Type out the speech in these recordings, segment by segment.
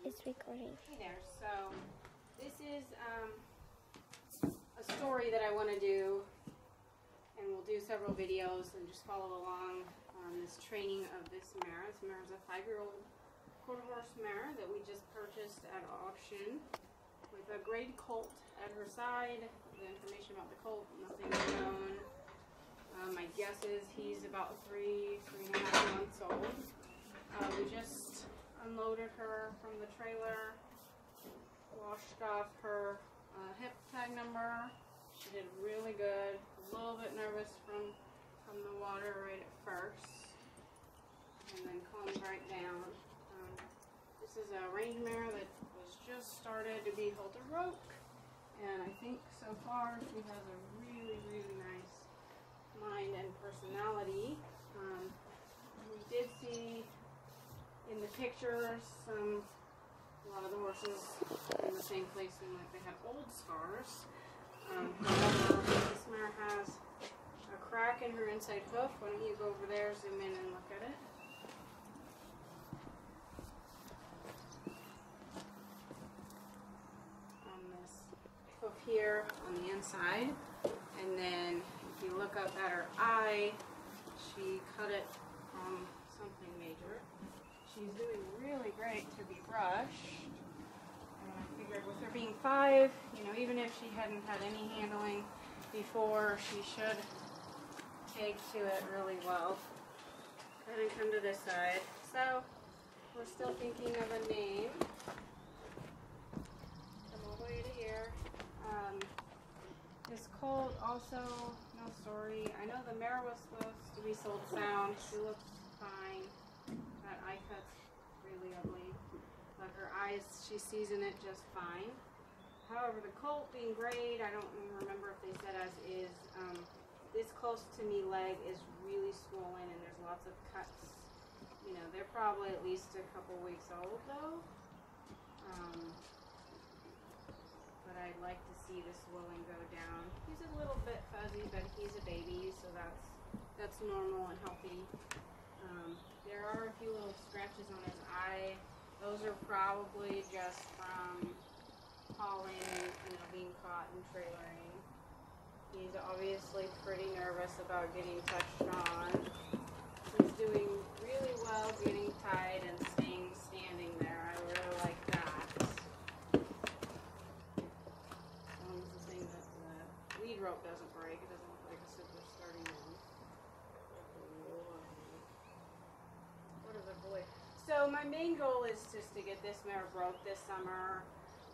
It's recording. Hey there. So this is a story that I want to do, and we'll do several videos and just follow along on this training of this mare. This mare is a 5-year-old quarter-horse mare that we just purchased at auction with a grade colt at her side. The information about the colt, nothing known. My guess is he's about 3.5 months old. We just unloaded her from the trailer, washed off her hip tag number. She did really good. A little bit nervous from the water right at first, and then calmed right down. This is a range mare that was just started to be halter rope, and I think so far she has a really, really nice mind and personality. We did see in the pictures a lot of the horses in the same place seem like they have old scars. However, this mare has a crack in her inside hoof. Why don't you go over there, zoom in and look at it. On this hoof here on the inside. And then if you look up at her eye, she cut it from something major. She's doing really great to be brushed. And I figured with her being 5, you know, even if she hadn't had any handling before, she should take to it really well. Go ahead and come to this side. So, we're still thinking of a name. Come all the way to here. This colt also, no story. I know the mare was supposed to be sold sound. She looks fine. That eye cut's really ugly, but her eyes, she sees in it just fine. However, the colt being grade, I don't remember if they said as is, this close to knee leg is really swollen and there's lots of cuts. You know, they're probably at least a couple weeks old though. But I'd like to see the swelling go down. He's a little bit fuzzy, but he's a baby, so that's normal and healthy. There are a few little scratches on his eye. Those are probably just from hauling, you know, being caught and trailering. He's obviously pretty nervous about getting touched on. He's doing really well getting tied and staying standing there. I really like that. As long as the thing that the lead rope doesn't break, it doesn't look like a super starting in. So my main goal is just to get this mare broke this summer.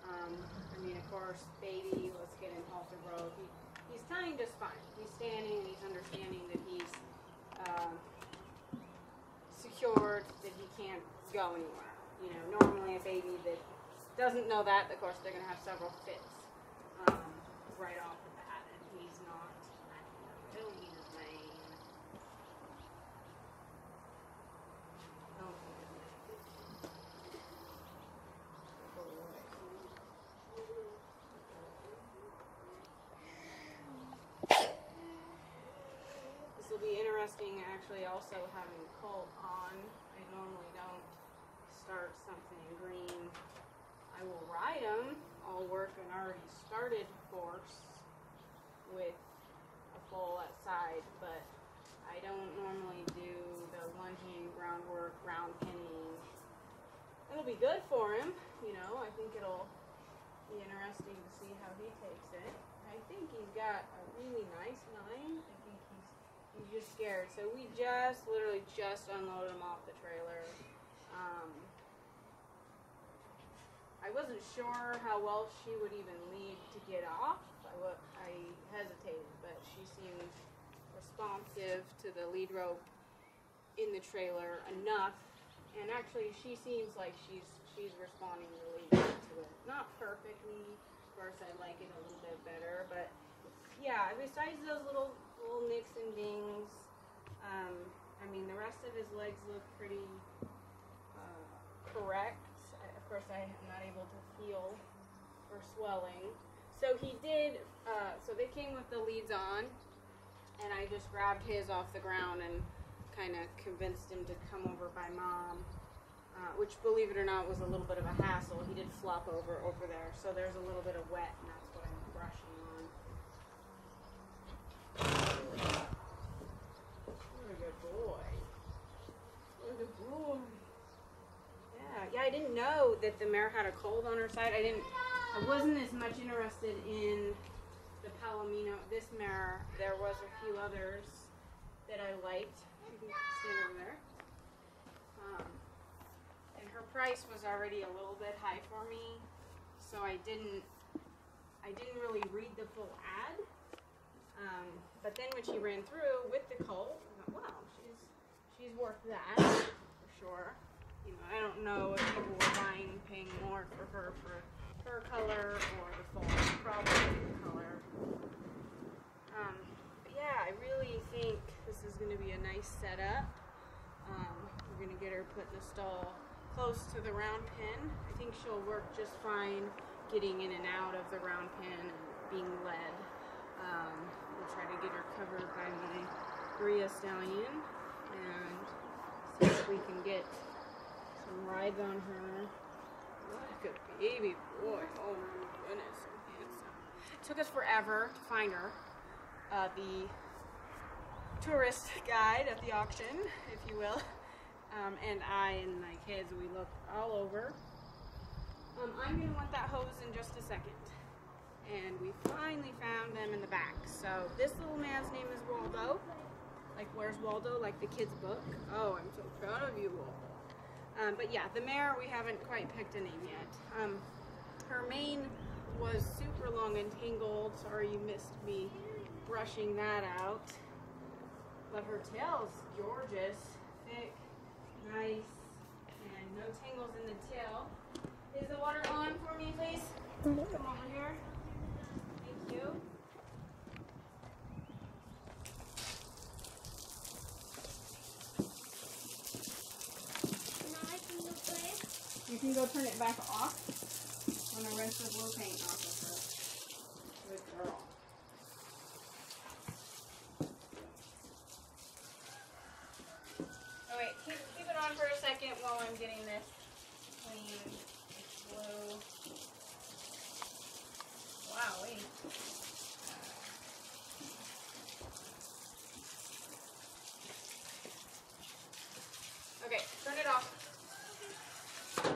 I mean, of course, baby, let's get him halter broke. He's tying just fine. He's standing and he's understanding that he's secured, that he can't go anywhere. You know, normally a baby that doesn't know that, of course, they're going to have several fits right off the bat, and he's not. I don't need his mane. This will be interesting, actually, also having colt on. I normally don't start something green. I will ride him. I'll work an already started horse with a foal outside, but I don't normally do the lunging, groundwork, ground pinning. It'll be good for him, you know. I think it'll be interesting to see how he takes it. I think he's got a really nice mind. I think he's just scared. So we literally just unloaded him off the trailer. I wasn't sure how well she would even lead to get off. I hesitated, but she seemed responsive to the lead rope in the trailer enough. And actually, she seems like she's responding really well to it. Not perfectly. Of course, I like it a little bit better, but yeah. Besides those little nicks and dings, I mean, the rest of his legs look pretty correct. Of course, I am not able to feel for swelling. So he did. So they came with the leads on, and I just grabbed his off the ground and kind of convinced him to come over by mom. which, believe it or not, was a little bit of a hassle. He did flop over there, so there's a little bit of wet, and that's what I'm brushing on. What a good boy. What a good boy. Yeah, I didn't know that the mare had a colt on her side. I wasn't as much interested in the Palomino. This mare, there was a few others that I liked. You can stand over there. And her price was already a little bit high for me, so I didn't really read the full ad. But then when she ran through with the colt, I thought, wow, she's worth that for sure. You know, I don't know if people were paying more for her for her color or the full, probably the color. But yeah, I really think this is going to be a nice setup. We're going to get her put in the stall close to the round pen. I think she'll work just fine getting in and out of the round pen and being led. We'll try to get her covered by my Bria stallion and see if we can get some rides on her. What a good baby boy. Oh my goodness, so handsome. It took us forever to find her. The tourist guide at the auction, if you will. And I and my kids, we looked all over. I'm going to want that hose in just a second. And we finally found them in the back. So this little man's name is Waldo. Like, where's Waldo? Like the kid's book. Oh, I'm so proud of you, Waldo. But yeah, the mare, we haven't quite picked a name yet. Her mane was super long and tangled. Sorry you missed me brushing that out. But her tail's gorgeous, thick, nice, and no tangles in the tail. Is the water on for me, please? Come over here. Thank you. Now I can go play. You can go turn it back off. I'm going to rinse the blue paint off of her. Good girl. Oh wait, keep it on for a second while I'm getting this clean. It's blue. Wow, wait. Okay, turn it off. Good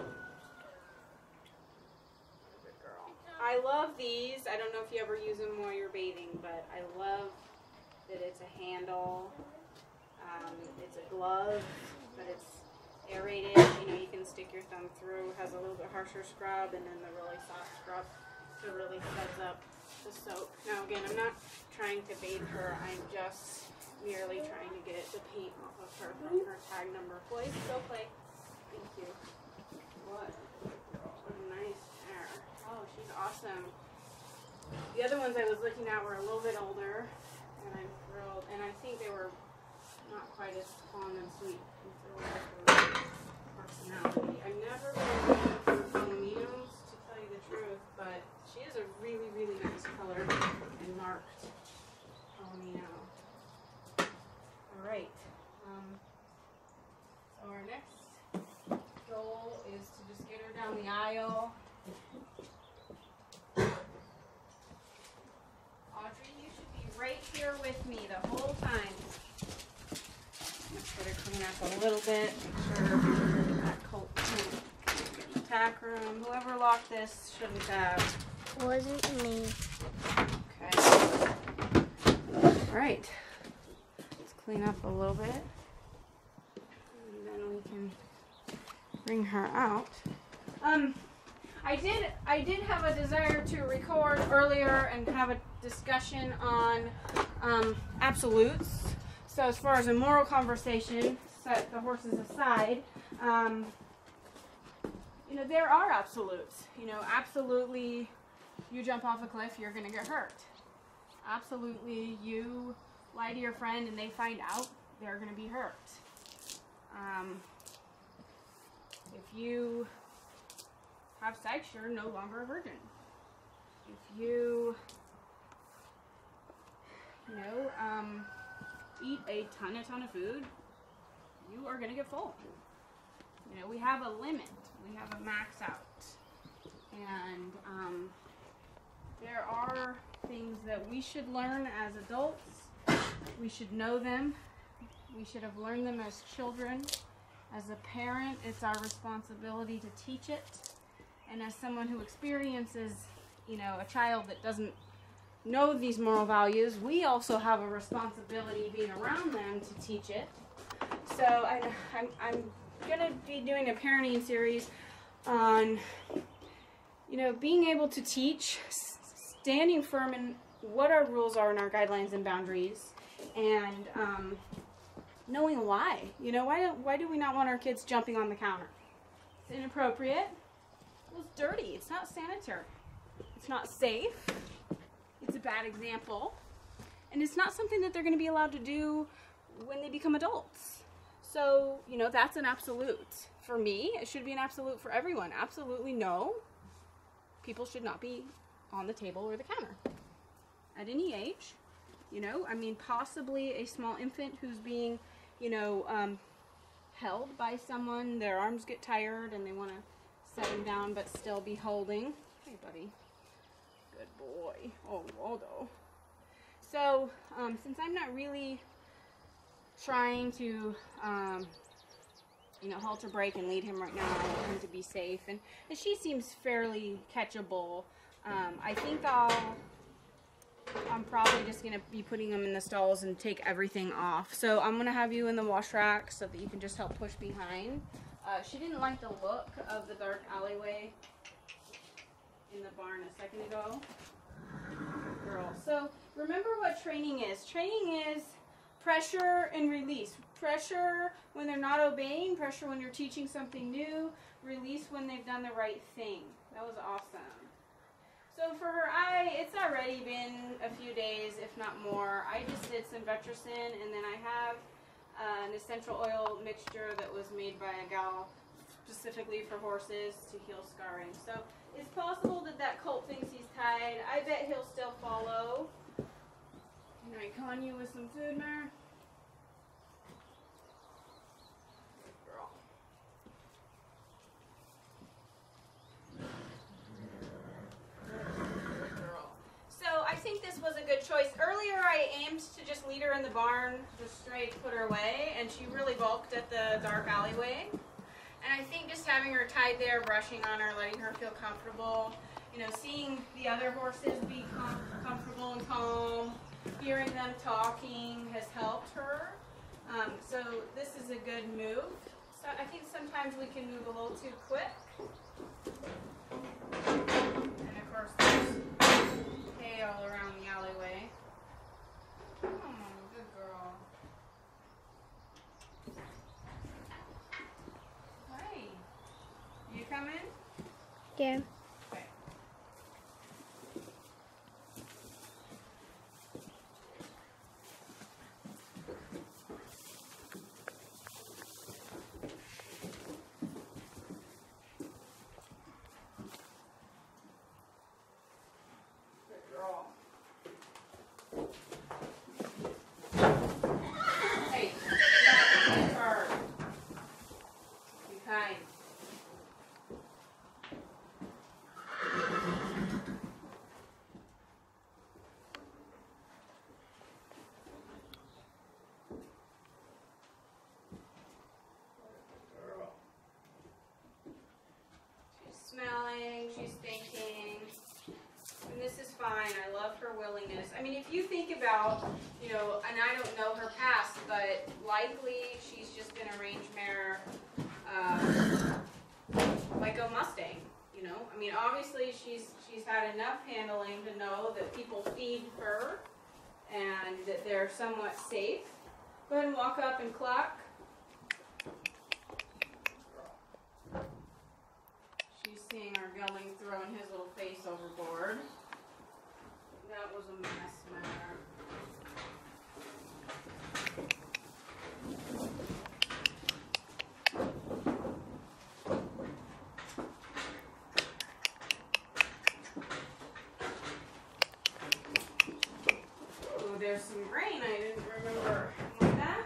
girl. I love these. I don't know if you ever use them while you're bathing, but I love that it's a handle. It's a glove, but it's aerated. You know, you can stick your thumb through. Has a little bit harsher scrub, and then the really soft scrub to really suds up the soap. Now again, I'm not trying to bathe her. I'm just merely trying to get the paint off of her from her tag number. Boys, go play. Thank you. What a nice hair. Oh, she's awesome. The other ones I was looking at were a little bit older, and I'm thrilled. And I think they were not quite as calm and sweet as her personality. I've never been for Palominos, to tell you the truth, but she is a really, really nice color and marked Palomino. Alright. So our next goal is to just get her down the aisle. Audrey, you should be right here with me the whole time. Let's get her clean up a little bit. Make sure that colt can't get tack room. Whoever locked this shouldn't have. Wasn't me. Okay. Alright. Let's clean up a little bit. And then we can bring her out. I did have a desire to record earlier and have a discussion on absolutes. So as far as a moral conversation, set the horses aside, you know, there are absolutes. You know, absolutely, you jump off a cliff, you're going to get hurt. Absolutely, you lie to your friend and they find out, they're going to be hurt. If you have sex, you're no longer a virgin. If you, eat a ton of food, you are going to get full. You know, we have a limit. We have a max out. And there are things that we should learn as adults. We should know them. We should have learned them as children. As a parent, it's our responsibility to teach it. And as someone who experiences, you know, a child that doesn't know these moral values, we also have a responsibility being around them to teach it. So I'm going to be doing a parenting series on, you know, being able to teach, standing firm in what our rules are and our guidelines and boundaries, and knowing why. You know, why do we not want our kids jumping on the counter? It's inappropriate. Well, it's dirty. It's not sanitary. It's not safe. It's a bad example. And it's not something that they're going to be allowed to do when they become adults. So, you know, that's an absolute. For me, it should be an absolute for everyone. Absolutely no. People should not be on the table or the counter at any age. You know, I mean, possibly a small infant who's being, you know, held by someone. Their arms get tired and they want to set him down but still be holding. Hey, buddy. Good boy. Oh, Waldo. So, since I'm not really trying to, you know, halter break and lead him right now, I want him to be safe. And she seems fairly catchable. I think I'm probably just going to be putting them in the stalls and take everything off. So I'm going to have you in the wash rack so that you can just help push behind. She didn't like the look of the dark alleyway in the barn a second ago. Girl. So remember what training is. Training is pressure and release. Pressure when they're not obeying, pressure when you're teaching something new, release when they've done the right thing. That was awesome. So for her eye, it's already been a few days, if not more. I just did some Vetricin, and then I have an essential oil mixture that was made by a gal specifically for horses to heal scarring. So it's possible that that colt thinks he's tied. I bet he'll still follow. Can I con you with some food, Mare? Good girl. Good girl. So I think this was a good choice. Earlier I aimed to just lead her in the barn, just straight put her away, and she really balked at the dark alleyway. And I think just having her tied there, brushing on her, letting her feel comfortable, you know, seeing the other horses be comfortable and calm, hearing them talking has helped her. So this is a good move. So I think sometimes we can move a little too quick. And of course there's hay all around the alleyway. Oh, good girl. Hi. You coming? Yeah. Okay. Good girl. Hey, not hard. Be kind. Smelling, she's thinking, and this is fine. I love her willingness. I mean, if you think about, you know, and I don't know her past, but likely she's just been a range mare, like a Mustang, you know. I mean, obviously she's had enough handling to know that people feed her and that they're somewhat safe. Go ahead and walk up and cluck. She's seeing our gelding throwing his little face overboard. That was a mess, Mare. Oh, there's some grain. I didn't remember. Want that?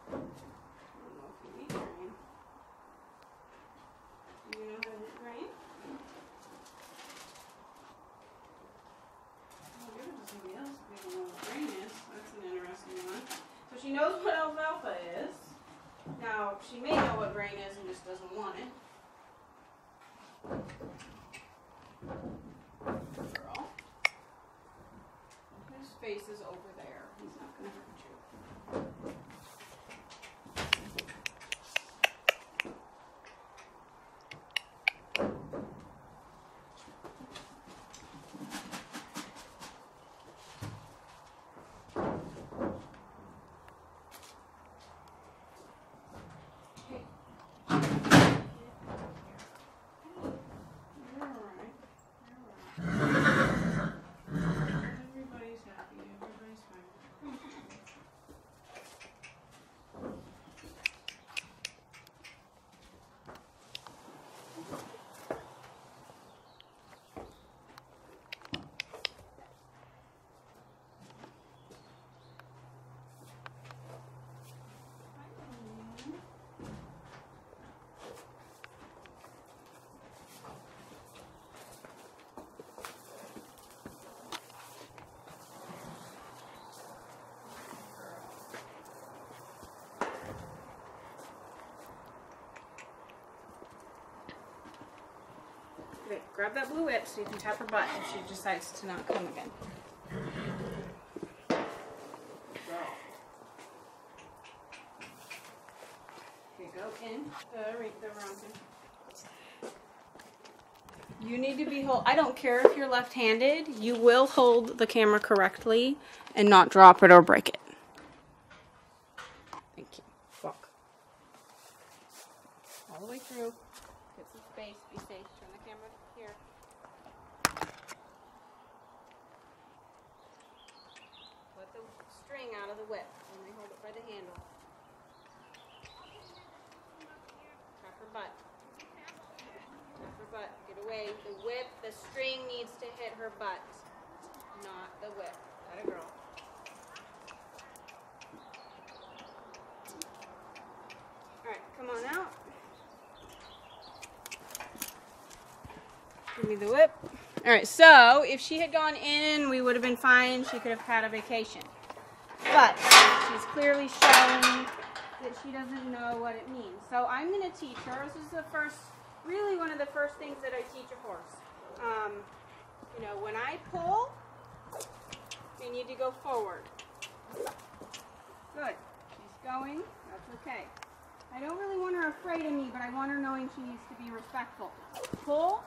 I don't know if you need grain. Girl. His face is over there. He's not going to hurt you. Okay, grab that blue whip so you can tap her butt if she decides to not come again. Girl. Okay, go in the round. You need to be I don't care if you're left-handed, you will hold the camera correctly and not drop it or break it. Thank you. Walk. All the way through. Get some space, be safe. Turn the camera here. Put the string out of the whip and they hold it by the handle. Tap her butt. Tap her butt. Get away. The whip, the string needs to hit her butt, not the whip. That a girl. Alright, come on out. Give me the whip. Alright, so if she had gone in, we would have been fine. She could have had a vacation. But she's clearly shown that she doesn't know what it means. So I'm going to teach her. This is the first, really one of the first things that I teach a horse. You know, when I pull, they need to go forward. Good. She's going. That's okay. I don't really want her afraid of me, but I want her knowing she needs to be respectful. Pull.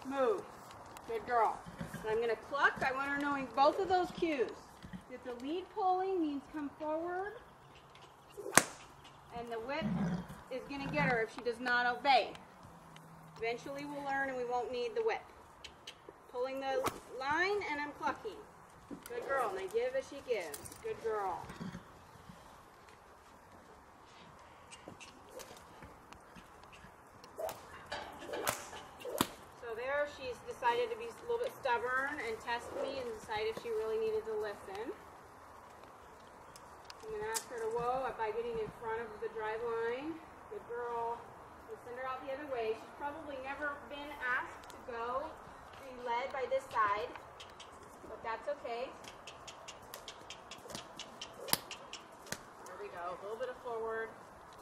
Move. Good girl. And I'm going to cluck. I want her knowing both of those cues. That the lead pulling means come forward. And the whip is going to get her if she does not obey. Eventually we'll learn and we won't need the whip. Pulling the line and I'm clucking. Good girl. Now give as she gives. Good girl. She's decided to be a little bit stubborn and test me and decide if she really needed to listen. I'm going to ask her to whoa by getting in front of the drive line. Good girl. We'll send her out the other way. She's probably never been asked to go be led by this side, but that's okay. There we go. A little bit of forward.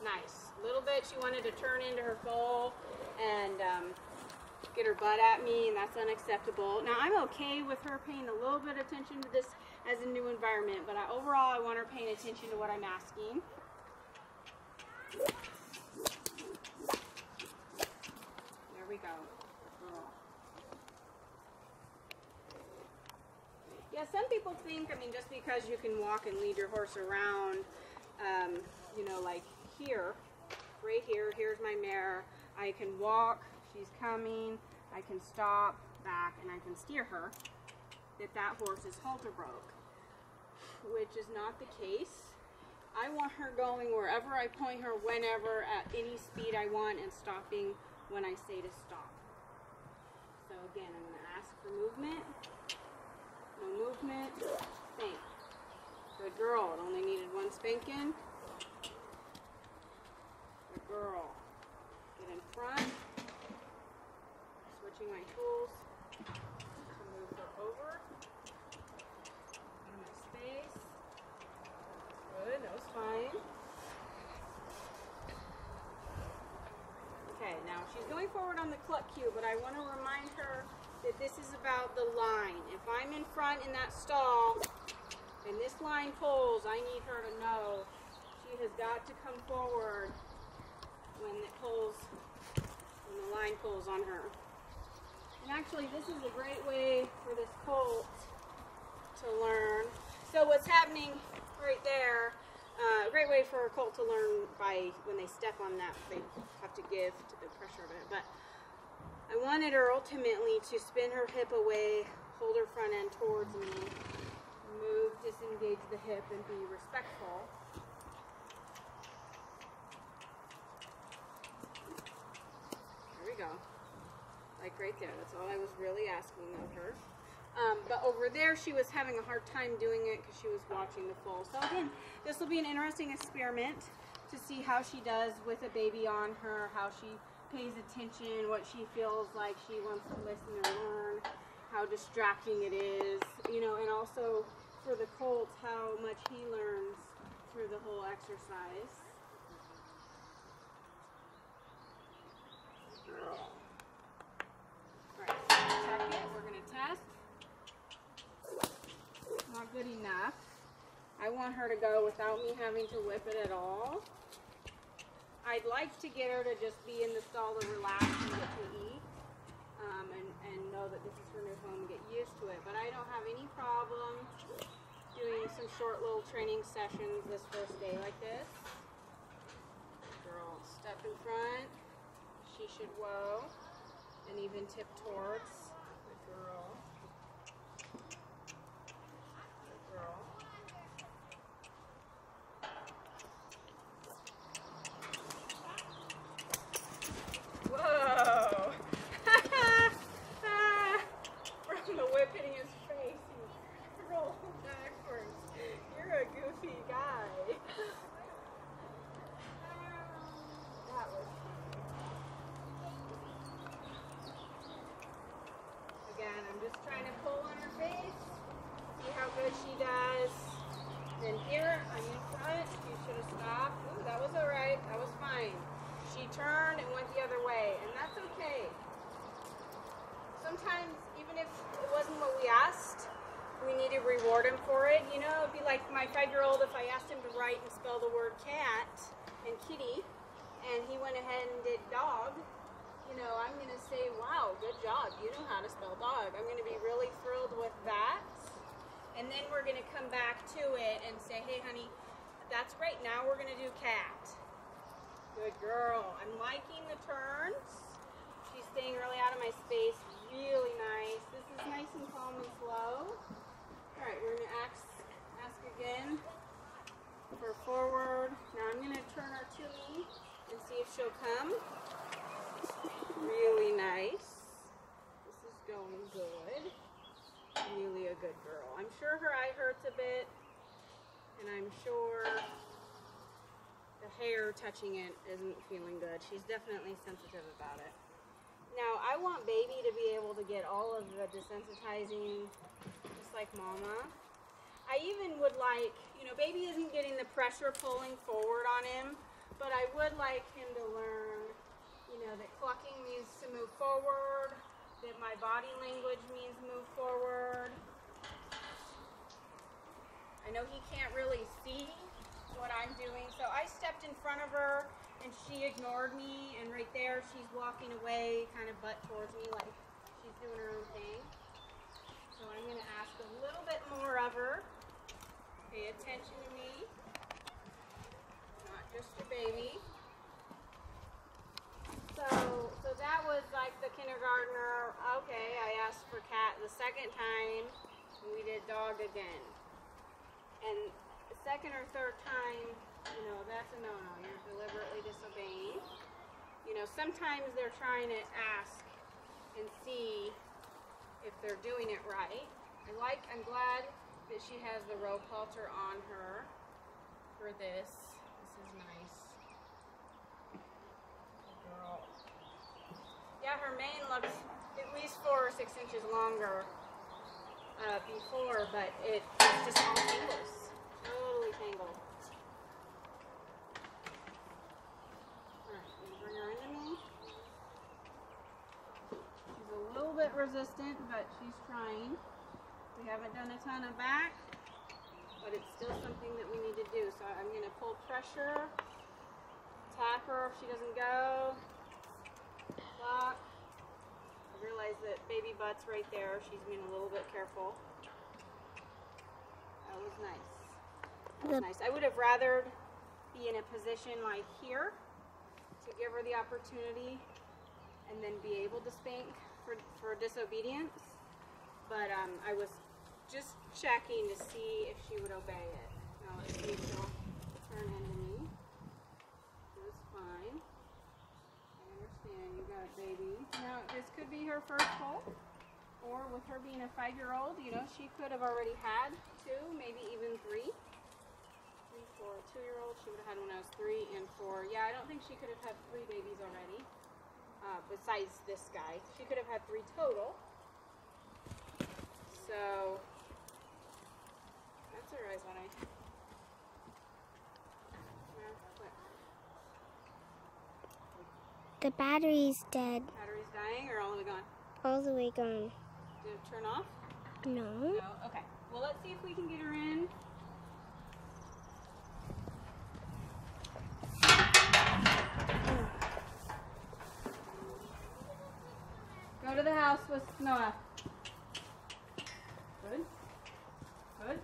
Nice. A little bit she wanted to turn into her foal and get her butt at me, and that's unacceptable. Now, I'm okay with her paying a little bit of attention to this as a new environment, but overall, I want her paying attention to what I'm asking. There we go. Yeah, some people think, I mean, just because you can walk and lead your horse around, you know, like here, right here, here's my mare, I can walk, she's coming, I can stop, back, and I can steer her, that horse is halter broke, which is not the case. I want her going wherever I point her, whenever, at any speed I want, and stopping when I say to stop. So again, I'm going to ask for movement. No movement. Spank. Good girl. It only needed one spanking. Good girl. Get in front. Switching my tools to move her over. In my space. Good. That was fine. Okay, now She's going forward on the cluck cue, but I want to remind her that this is about the line. If I'm in front in that stall and this line pulls, I need her to know she has got to come forward when it pulls, when the line pulls on her. And actually, this is a great way for this colt to learn. So what's happening right there, a great way for a colt to learn by when they step on that, they have to give to the pressure of it. But I wanted her ultimately to spin her hip away, hold her front end towards me, move, disengage the hip, and be respectful. There we go. Like right there. That's all I was really asking of her. But over there, she was having a hard time doing it because she was watching the foal. So again, this will be an interesting experiment to see how she does with a baby on her, how she pays attention, what she feels like she wants to listen and learn, how distracting it is, you know, and also for the colt, how much he learns through the whole exercise. Alright, so check it. We're going to test. Not good enough. I want her to go without me having to whip it at all. I'd like to get her to just be in the stall to relax and get to eat and know that this is her new home and get used to it. But I don't have any problem doing some short little training sessions this first day like this. Girl, step in front. She should whoa and even tip towards the girl. The girl. Whoa! From the whip hitting his face, he rolled backwards. You're a goofy guy. That was again, I'm just trying to pull on her face, see how good she does. Then here, I'm in front. You should have stopped. Ooh, that was alright. That was fine. She turned and went the other way, and that's okay. Sometimes, even if it wasn't what we asked, we need to reward him for it. You know, it'd be like my 5-year-old, if I asked him to write and spell the word cat and kitty, and he went ahead and did dog, you know, I'm going to say, wow, good job. You know how to spell dog. I'm going to be really thrilled with that. And then we're going to come back to it and say, hey, honey, that's great. Now we're going to do cat. Good girl. I'm liking the turns. She's staying really out of my space. Really nice. This is nice and calm and slow. Alright, we're going to ask again for forward. Now I'm going to turn her to me and see if she'll come. Really nice. This is going good. Really a good girl. I'm sure her eye hurts a bit, and I'm sure the hair touching it isn't feeling good. She's definitely sensitive about it. Now, I want baby to be able to get all of the desensitizing just like mama. I even would like, you know, baby isn't getting the pressure pulling forward on him, but I would like him to learn, you know, that clucking means to move forward, that my body language means move forward. I know he can't really see what I'm doing, so I stepped in front of her and she ignored me, and right there she's walking away, kind of butt towards me like she's doing her own thing. So I'm going to ask a little bit more of her. Pay attention to me, not just your baby. So that was like the kindergartner. Okay, I asked for cat the second time, and we did dog again. And the second or third time, you know, that's a no-no. You're deliberately disobeying. You know, sometimes they're trying to ask and see if they're doing it right. I'm glad that she has the rope halter on her for this. This is nice. Good girl. Yeah, her mane looks at least 4 or 6 inches longer before, but it's just all tangles. Totally tangled. Alright, bring her into me. somewhat resistant, but she's trying. We haven't done a ton of back, but it's still something that we need to do. So I'm going to pull pressure, tap her if she doesn't go, lock. I realize that baby butt's right there. She's being a little bit careful. That was nice. That was nice. I would have rather be in a position like here to give her the opportunity and then be able to spank for disobedience. But I was just checking to see if she would obey it. Now let's see if she'll turn into me. It was fine. I understand, you got it, baby. Now this could be her first colt, or with her being a 5-year-old, you know, she could have already had 2, maybe even 3. 3, 4, 2-year-old, she would have had when I was 3 and 4. Yeah, I don't think she could have had 3 babies already. Besides this guy. She could have had 3 total. So, that's alright, honey. The battery's dead. Battery's dying or all the way gone? All the way gone. Did it turn off? No. No? Okay. Well, let's see if we can get her in. Go to the house with Noah. Good. Good.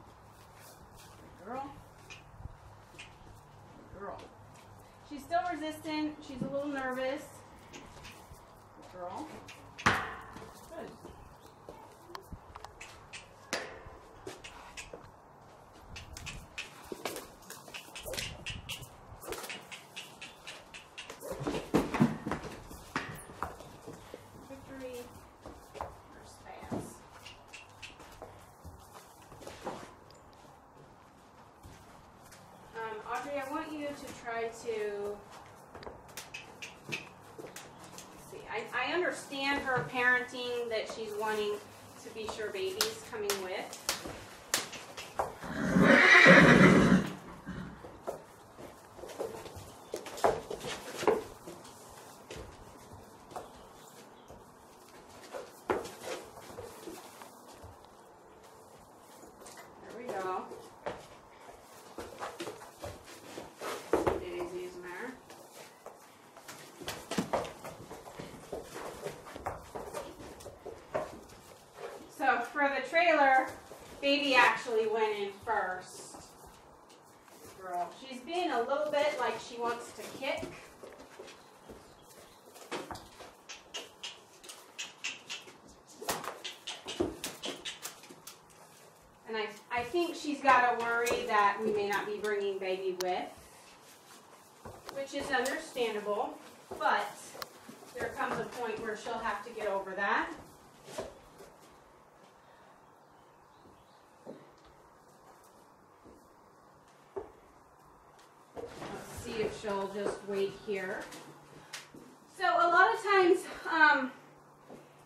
Good girl. Good girl. She's still resistant. She's a little nervous. Good girl. Good. Audrey, I want you to try to see. I understand her parenting, that she's wanting to be sure baby's coming with. There we go. So for the trailer, baby actually went in first. Girl, she's being a little bit like she wants to kick. And I think she's got to worry that we may not be bringing baby with, which is understandable, but there comes a point where she'll have to get over that. If she'll just wait here. So a lot of times,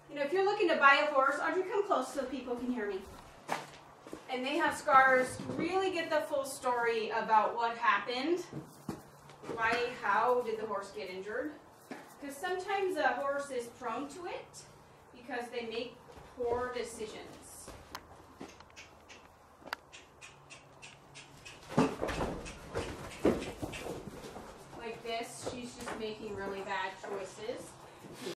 you know, if you're looking to buy a horse, Audrey, come close so people can hear me. And they have scars, really get the full story about what happened. Why, how did the horse get injured? Because sometimes a horse is prone to it because they make poor decisions. She's just making really bad choices.